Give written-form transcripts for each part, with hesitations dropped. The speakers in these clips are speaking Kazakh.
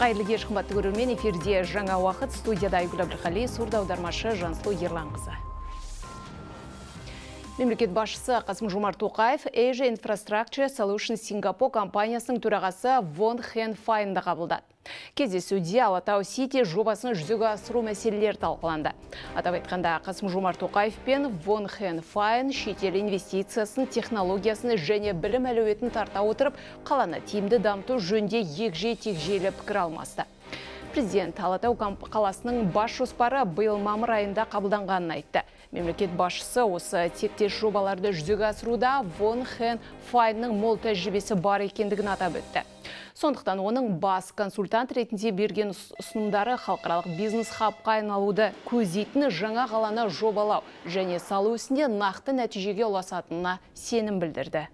Қайырлы кеш, қымбатты көрермен, эфирде жаңа уақыт, студияда Айгүл Әбдіқали, сурда аудармашы Жансұлу Ерланқызы. Мемлекет басшысы Қасым-Жомарт Тоқаев Asia Infrastructure Solutions Singapore компаниясының төрағасы Вон Хэн Файнды қабылдады. Кездесуде Алатау Сити жобасын жүзеге асыру мәселелері талқыланды. Атап айтқанда, Қасым-Жомарт Тоқаев пен Вон Хэн Файн шетел инвестициясын, технологиясын және білім әлеуетін тарта отырып, қаланы тиімді дамыту жөнінде егжей-тегжейлі пікір алмасты. Президент Алатау қаласының бас жоспары биыл мамыр айында қабылданғанын айтты. Мемлекет басшысы осы тектес жобаларды жүзеге асыруда Вон Хэн Файнның мол тәжірибесі бар екендігін атап өтті. Сондықтан оның бас консультант ретінде берген ұсынымдары халықаралық бизнес-хабқа айналуды көздейтін жаңа қаланы жобалау және салу ісінде нақты нәтижеге ұласатынына сенім білдірді.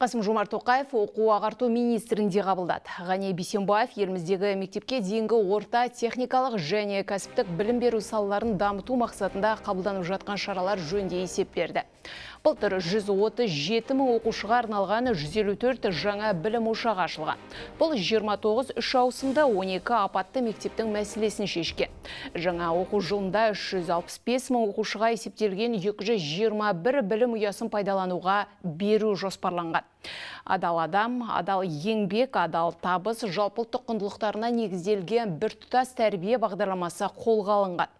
Қасым-Жомарт Тоқаев оқу-ағарту министрінде қабылдады. Ғани Бейсенбаев еліміздегі мектепке дейінгі орта техникалық және кәсіптік білім беру салаларын дамыту мақсатында қабылданып жатқан шаралар жөнінде есеп берді. Былтыр 137 мың оқушыға арналған 154 жаңа білім ошағы ашылған. Бұл 29 үш ауысымда 12 апатты мектептің мәселесін шешкен. Жаңа оқу жылында 365 мың оқушыға есептелген 221 білім ұясын пайдалануға беру жоспарланған. Адал адам, адал еңбек, адал табыс жалпылтық құндылықтарына негізделген біртұтас тәрбие бағдарламасы қолға алынған.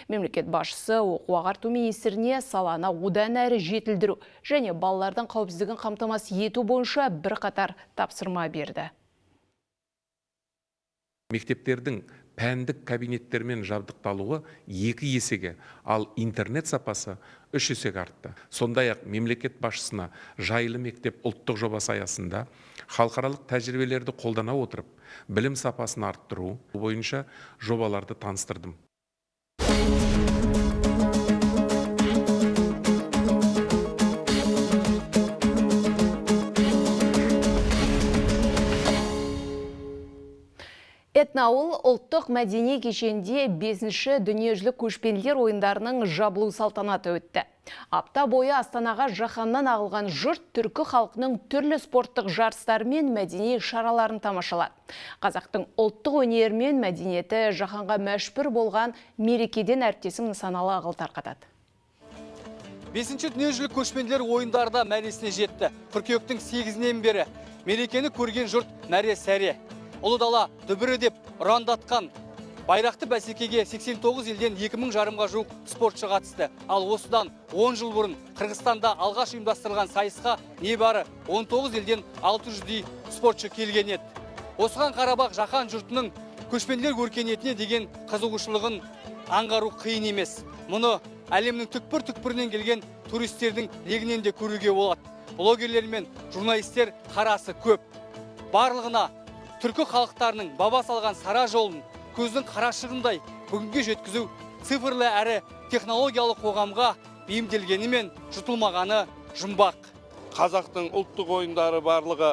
Мемлекет басшысы оқу-ағарту министріне саланы одан әрі жетілдіру және балалардың қауіпсіздігін қамтамасыз ету бойынша бірқатар тапсырма берді. Мектептердің пәндік кабинеттермен жабдықталуы 2 есеге, ал интернет сапасы 3 есеге артты. Сондай-ақ мемлекет басшысына жайлы мектеп ұлттық жобасы аясында халықаралық тәжірибелерді қолдана отырып, білім сапасын арттыру бойынша жобаларды таныстырдым. Этноауыл ұлттық мәдени кешенде 5-ші дүниежүзілік көшпенділер ойындарының жабылу салтанаты өтті. Апта бойы Астанаға жаһаннан ағылған жұрт түркі халқының түрлі спорттық жарыстары мен мәдени шараларын тамашалады. Қазақтың ұлттық өнері мен мәдениеті жаһанға мәшһүр болған мерекеден әріптесім нысаналы ағыл тарқатады. 5-ші дүниежүзілік көшпенділер ойындарда мәресіне жетті. Қыркүйектің 8-нен бері мерекені көрген жұрт мәре-сәре. Ұлы дала дүбірі деп ұрандатқан байрақты бәсекеге 89 елден 2000 жарымға жуық спортшы қатысты. Ал осыдан 10 жыл бұрын Қырғызстанда алғаш ұйымдастырылған сайысқа небары 19 елден 600-дей спортшы келген еді. Осыған қарабақ жаһан жұртының көшпенділер өркениетіне деген қызығушылығын аңғару қиын емес. Мұны әлемнің түкпір-түкпірінен келген туристердің легінен де көруге болады. Блогерлер мен журналистер қарасы көп. Барлығына түркі халықтарының баба салған сара жолын көздің қарашығындай бүгінге жеткізу цифрлы әрі технологиялық қоғамға бейімделгенімен жұтылмағаны жұмбақ. Қазақтың ұлттық ойындары барлығы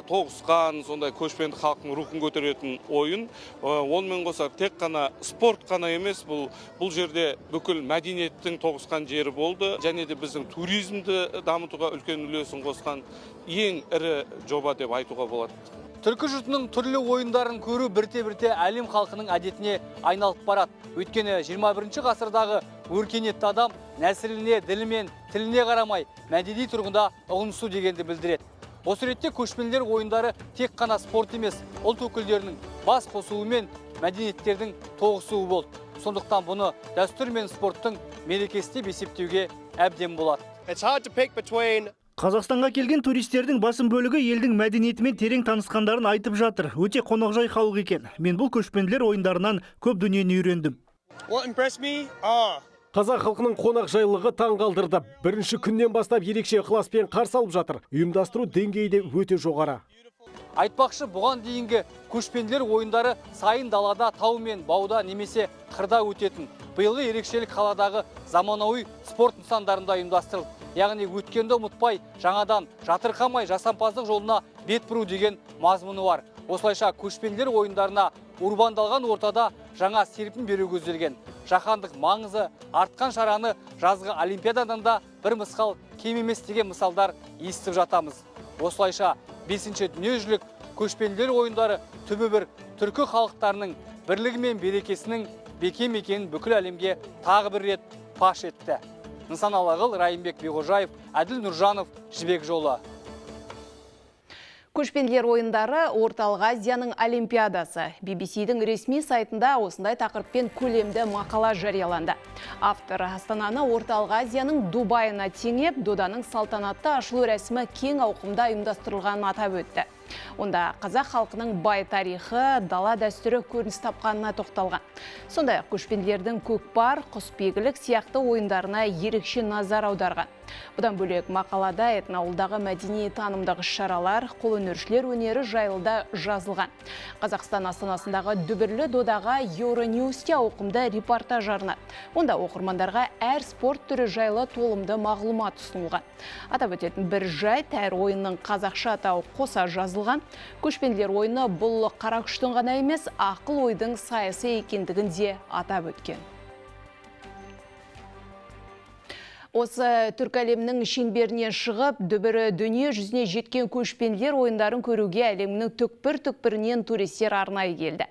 тоғысқан, сондай көшпенді халықтың рухын көтеретін ойын. Онымен қоса тек қана спорт қана емес, бұл жерде бүкіл мәдениеттің тоғысқан жері болды. Және де біздің туризмді дамытуға үлкен үлесін қосқан ең ірі жоба деп айтуға болады. Түркі жұртының түрлі ойындарын көру бірте-бірте әлем халқының әдетіне айналып барады. Өйткені 21 ғасырдағы өркениетті адам нәсіліне, ділімен, тіліне қарамай мәдени тұрғында ұғынысу дегенді білдіреді. Осы ретте көшпенділер ойындары тек қана спорт емес, ұлт өкілдерінің бас қосуы мен мәдениеттердің тоғысуы болды. Сондықтан бұны дәстүр мен спорттың мерекесі деп есептеуге әбден болады. Қазақстанға келген туристердің басым бөлігі елдің мәдениетімен терең танысқандарын айтып жатыр. Өте қонақжай халық екен. Мен бұл көшпенділер ойындарынан көп дүниені үйрендім. Қазақ халқының қонақжайлығы таң қалдырды. Бірінші күннен бастап ерекше ықыласпен қарсы алып жатыр. Ұйымдастыру деңгейі де өте жоғары. Айтпақшы, бұған дейінгі көшпенділер ойындары сайын далада, тау мен бауда немесе қырда өтетін. Биылғы ерекшелік қаладағы заманауи спорт нысандарында ұйымдастырылды. Яғни өткенді ұмытпай, жаңадан жатырқамай жасампаздық жолына бет бұру деген мазмұны бар. Осылайша көшпенділер ойындарына урбандалған ортада жаңа серпін беру көзделген. Жаһандық маңызы артқан шараны жазғы олимпиададан да бір мысқал кем емес деген мысалдар естіп жатамыз. Осылайша 5-ші дүниежүзілік көшпенділер ойындары түбі бір түркі халықтарының бірлігі мен берекесінің бекем екенін бүкіл әлемге тағы бір рет паш етті. Нысаналы Ағыл, Райымбек Беғожаев, Әділ Нұржанов, Жібек жолы. Көшпенділер ойындары Орталық Азияның Олимпиадасы. BBC-дің ресми сайтында осындай тақырыппен көлемді мақала жарияланды. Автор Астананы Орталық Азияның Дубайына теңеп, доданың салтанатты ашылу рәсімі кең ауқымда ұйымдастырылғанын атап өтті. Онда қазақ халқының бай тарихы, дала дәстүрі көрініс тапқанына тоқталған. Сондай көшпенділердің көкпар, құсбегілік сияқты ойындарына ерекше назар аударған. Бұдан бөлек мақалада этноауылдағы мәдени танымдық шаралар, қолөнершілер өнері жайлы жазылған. Қазақстан астанасындағы дүбірлі додаға Euronews-те ауқымды репортаж арнады. Онда оқырмандарға әр спорт түрі жайлы толымды мағлұмат ұсынылған. Атап өтетін бір жайт, әр ойынның қазақша атауы қоса жазылған. Көшпенділер ойыны бұл қара күштің ғана емес, ақыл ойдың сайысы екендігін де атап өткен. Осы түркі әлемнің шеңберінен шығып, дүбірі дүние жүзіне жеткен көшпенділер ойындарын көруге әлемнің түкпір-түкпірінен туристер арнайы келді.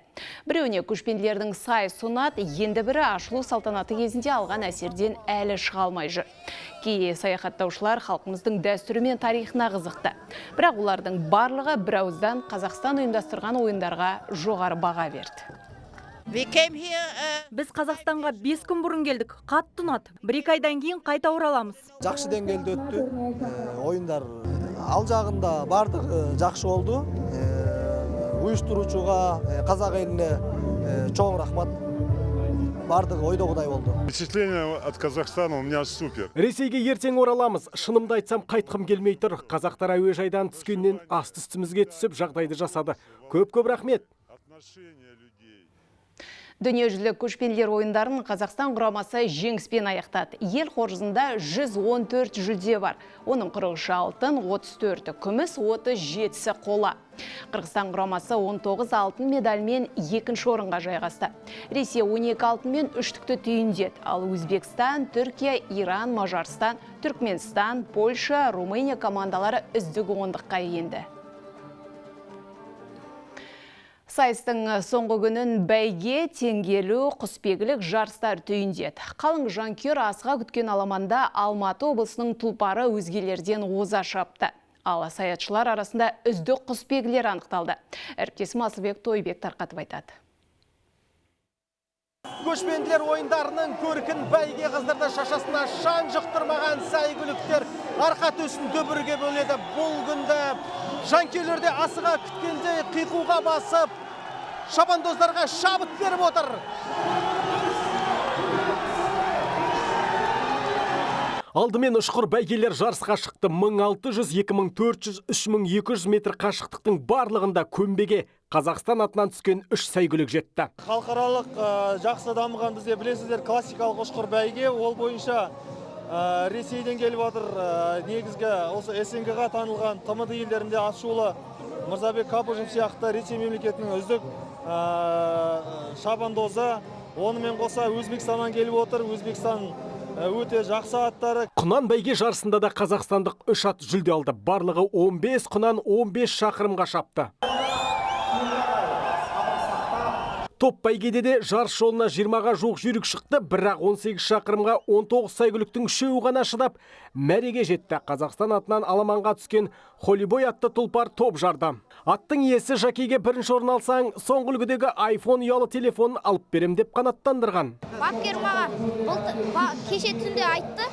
Біреуіне көшпенділердің сайыс ұнады, енді бірі ашылу салтанаты кезінде алған әсерден әлі шыға алмай жүр. Кей саяхаттаушылар халқымыздың дәстүрі мен тарихына қызықты. Бірақ олардың барлығы бір ауыздан Қазақстан ұйымдастырған ойындарға жоғары баға берді. Біз Қазақстанға 5 күн бұрын келдік. Қатты ұнады. 1-2 айдан кейін қайта ораламыз. Жақсы деңгейде өтті. Ойындар ал жағында бардық жақсы болды. Ұйыштырушыға, қазақ еліне чоң рахмат. Бардық ойдағыдай болды. Впечатление от Казахстана у меня супер. Ресейге ертең ораламыз. Шынымды айтсам қайтқым келмей тұр. Қазақтар әуежайдан түскеннен асты-үстімізге түсіп жағдайды жасады. Көп-көп рахмет. Дүниежүзілік көшпенділер ойындарын Қазақстан құрамасы жеңіспен аяқтады. Ел қоржында 114 жүлде бар. Оның 43 алтын, 34 күміс, 37 қола. Қырғызстан құрамасы 19 алтын медальмен 2-ші орынға жайғасты. Ресей 12 алтынмен 3-тікті түйіндет. Ал Өзбекстан, Түркия, Иран, Мажарстан, Түркменстан, Польша, Румыния командалары үздік 10-ға енді. Сайыстың соңғы күнін бәйге, теңгелу, құсбегілік жарыстар түйіндет. Қалың жанкүйер асыға күткен аламанда Алматы облысының тұлпары өзгелерден оза шапты. Ал саятшылар арасында үздік құсбегілер анықталды. Әріптесім Асылбек Тойбек тарқатып айтады. Көшпенділер ойындарының көркін бәйге қыздырды, шашасына шаң жұқтырмаған сәйгүліктер арқа төсін дүбірге бөледі. Бұл күнді жанкүйерлерде асыға күткенде қиқуға басып, шабандоздарға шабыт беріп отыр. Алдымен ұшқыр бәйгелер жарысқа шықты. 1600, 2400, 3200 метр қашықтықтың барлығында көмбеге Қазақстан атынан түскен 3 сәйгүлік жетті. Халықаралық жақсы дамыған бізде білесіздер классикалық ұшқыр бәйге, ол бойынша Ресейден келіп отыр. Негізгі осы СНГ-ға танылған ТМД елдерінде ашулы Мырзабек Капужин сияқты Ресей мемлекетінің үздік шабандозы. Онымен қоса Өзбекстаннан келіп отыр. Өзбекстан өте жақсы аттары. Құнан бәйге жарысында да қазақстандық 3 ат жүлде алды. Барлығы 15 құнан 15 шақырымға шапты. Топ бәйгеде де жарыс жолына 20-ға жуық жүйрік шықты, бірақ 18 шақырымға 19 сәйгүліктің 3-і ғана шыдап, мәреге жетті. Қазақстан атынан аламанға түскен Холибой атты тұлпар топ жарды. Аттың иесі жакейге бірінші орын алсаң, соңғы үлгідегі iPhone ұялы телефонын алып берем деп қанаттандырған. Бапкер маған кеше түнде айтты,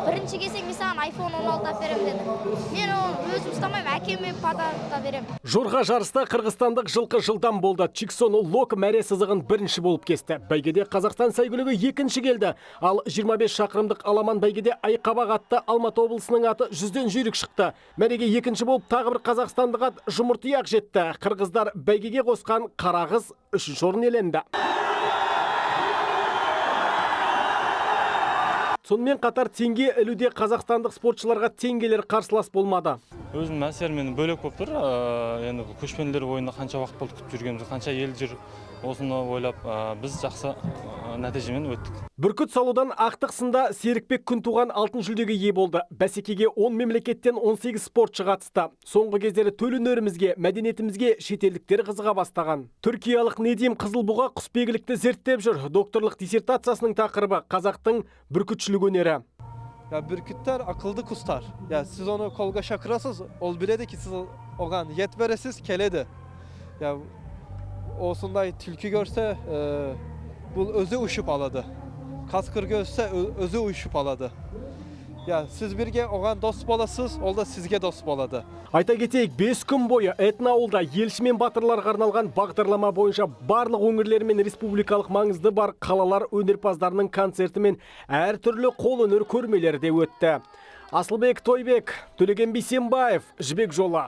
бірінші келсең мен саған iPhone 16 берем деді. Мен оны өзім ұстамаймын, әкеме подарокта берем. Жорға жарыста қырғызстандық жылқы жылдам болды. Чиксон Лок мәре сызығын бірінші болып кесті. Бәйгеде Қазақстан сәйгүлігі екінші келді. Ал 25 шақырымдық аламан бәйгеде Айқабақ атты Алматы облысының аты 100-ден жүйрік шықты. Мәреге екінші болып тағы бір қазақстандық ат Жұмыртияқ жетті. Қырғыздар бәйгеге қосқан Қарағыз 3-ші орын иеленді. Сонымен қатар теңге ілуде қазақстандық спортшыларға теңгелер қарсылас болмады. Өзінің әсерімен бөлек болып тұр. Енді көшпенділер ойында қанша уақыт болды күтіп жүргеніміз, қанша ел жүр. Осыны ойлап, біз жақсы нәтижемен өттік. Бүркіт салудан ақтық сында Серікбек Күнтуған алтын жүлдеге ие болды. Бәсекеге 10 мемлекеттен 18 спортшы қатысты. Соңғы кездері төл өнерімізге, мәдениетімізге шетелдіктер қызыға бастаған. Түркиялық Недим Қызылбұға құсбегілікті зерттеп жүр. Докторлық диссертациясының тақырыбы қазақтың бүркітшілік өнері. Бүркіттер akıllı kuşlar. Siz onu kolga şakırasız, ol biledi ki siz oğan yetveresiz keledi. Olsunday tilki görse bu özü uçup aladı. Kaskır görse özü uçup aladı. Siz birge oğan dost bolasız, ol da sizge dost boladı. Айта кетейік, 5 күн бойы этноауылда елші мен батырларға арналған бағдарлама бойынша барлық өңірлер мен республикалық маңызды бар қалалар өнерпаздарының концерті мен әртүрлі қол өнер көрмелері де өтті. Асылбек Тойбек, Төлеген Бейсенбаев, Жібек жолы.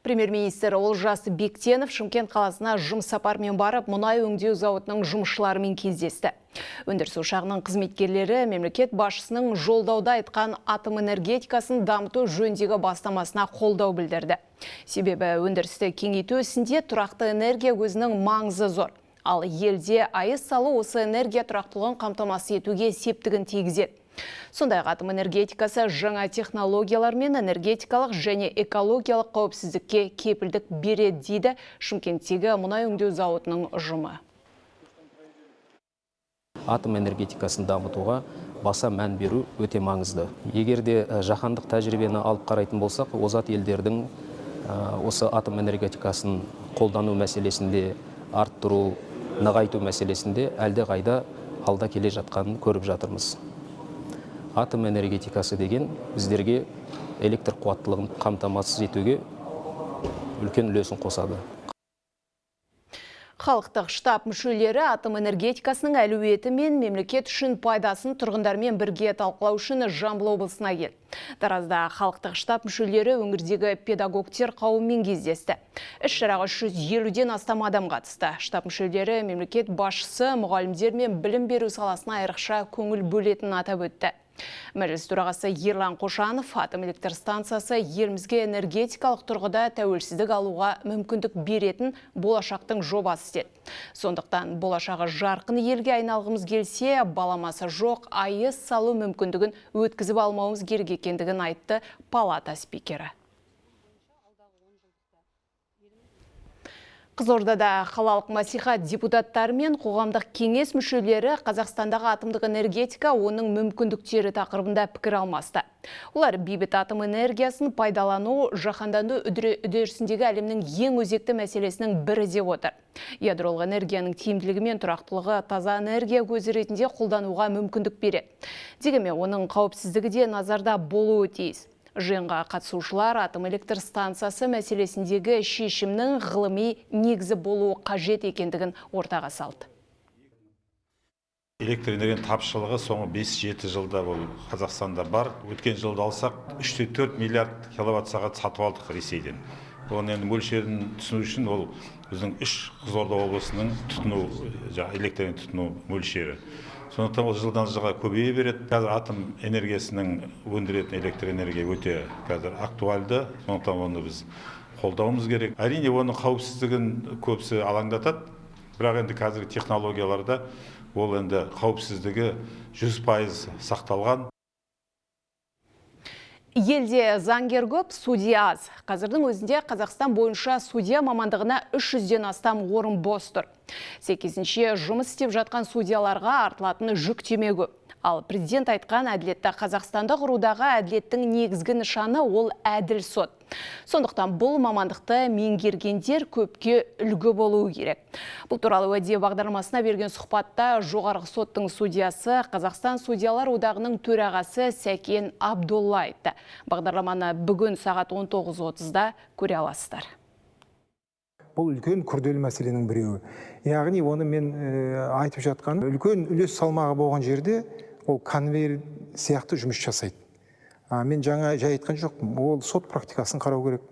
Премьер-министр Олжас Бектенов Шымкент қаласына жұмыс сапармен барып, мұнай өңдеу зауытының жұмысшыларымен кездесті. Өндіріс ошағының қызметкерлері мемлекет басшысының жолдауда айтқан атом энергетикасын дамыту жөніндегі бастамасына қолдау білдірді. Себебі өндірісті кеңейту ісінде тұрақты энергия көзінің маңызы зор. Ал елде айыз салу осы энергия тұрақтылығын қамтамасыз етуге септігін тигізеді. Сондай атом энергетикасы жаңа технологиялар мен энергетикалық және экологиялық қауіпсіздікке кепілдік береді дейді Шымкенттегі мұнай өңдеу зауытының ұжымы. Атом энергетикасын дамытуға баса мән беру өте маңызды. Егер де жаһандық тәжірибені алып қарайтын болсақ, озат елдердің осы атом энергетикасын қолдану мәселесінде, арттыру, нығайту мәселесінде әлде қайда алда келе жатқанын көріп жатырмыз. Атом энергетикасы деген біздерге электр қуаттылығын қамтамасыз етуге үлкен үлесін қосады. Халықтық штаб мүшелері атом энергетикасының әлеуеті мен мемлекет үшін пайдасын тұрғындармен бірге талқылау үшін Жамбыл облысына келді. Таразда халықтық штаб мүшелері өңірдегі педагогтер қауыммен кездесті. Іс-шараға 150-ден астам адам қатысты. Штаб мүшелері мемлекет басшысы мұғалімдер мен білім беру саласына айрықша көңіл бөлетінін атап өтті. Мәжіліс төрағасы Ерлан Қошанов атом электр станциясы елімізге энергетикалық тұрғыда тәуелсіздік алуға мүмкіндік беретін болашақтың жобасы деді. Сондықтан болашағы жарқын елге айналғымыз келсе, баламасы жоқ айыз салу мүмкіндігін өткізіп алмауымыз керек екендігін айтты палата спикері. Қызылордада қалалық мәслихат депутаттары мен қоғамдық кеңес мүшелері Қазақстандағы атомдық энергетика оның мүмкіндіктері тақырыбында пікір алмасты. Олар бейбіт атом энергиясын пайдалану жаһандану үдерісіндегі әлемнің ең өзекті мәселесінің бірі деп отыр. Ядролық энергияның тиімділігі мен тұрақтылығы таза энергия көзі ретінде қолдануға мүмкіндік береді. Дегенмен оның қауіпсіздігі де назарда болуы тиіс. Жиынға қатысушылар атом электр станциясы мәселесіндегі шешімнің ғылыми негізі болуы қажет екендігін ортаға салды. Электр энергияның тапшылығы соңғы 5-7 жылда бұл Қазақстанда бар. Өткен жылды алсақ 3-4 миллиард киловатт сағат сатып алдық Ресейден. Оның енді мөлшерін түсіну үшін ол біздің 3 Қызылорда облысының тұтыну, электр энергияның тұтыну мөлшері. Сондықтан ол жылдан жылға көбейе береді. Қазір атом энергиясының өндіретін электр энергия өте қазір актуальды. Сондықтан оны біз қолдауымыз керек. Әрине оның қауіпсіздігін көбісі алаңдатады. Бірақ енді қазіргі технологияларда ол енді қауіпсіздігі 100% сақталған. Елде заңгер көп, судья аз. Қазірдің өзінде Қазақстан бойынша судья мамандығына 300-ден астам орын бос тұр. Сәйкесінше жұмыс істеп жатқан судьяларға артылатын жүктеме көп. Ал президент айтқан әділетті Қазақстанда құрудағы әділеттің негізгі нышаны ол әділ сот. Сондықтан бұл мамандықты меңгергендер көпке үлгі болуы керек. Бұл туралы уәде бағдарламасына берген сұхбатта жоғарғы соттың судьясы Қазақстан судьялар одағының төрағасы Сәкен Абдулла айтты. Бағдарламаны бүгін сағат 19:30-да көре аласыздар. Бұл үлкен күрделі мәселенің біреуі. Яғни оны мен айтып жатқан үлкен үлес салмағы болған жерде ол конвейер сияқты жұмыс жасайды. Мен жаңа жай айтқан жоқпын. Ол сот практикасын қарау керек.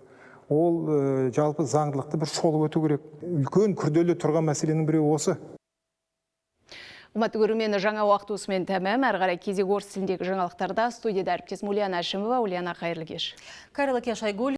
Ол жалпы заңдылықты бір шолып өту керек. Үлкен күрделі тұрған мәселенің біреуі осы. Қымбатты көрермен, жаңа уақыт осымен тәмам. Әрі қарай кезек орыс тіліндегі жаңалықтарда студияда әріптесім Ульяна Әшімова. Ульяна, қайырлы кеш. Қайырлы кеш, Айгүл.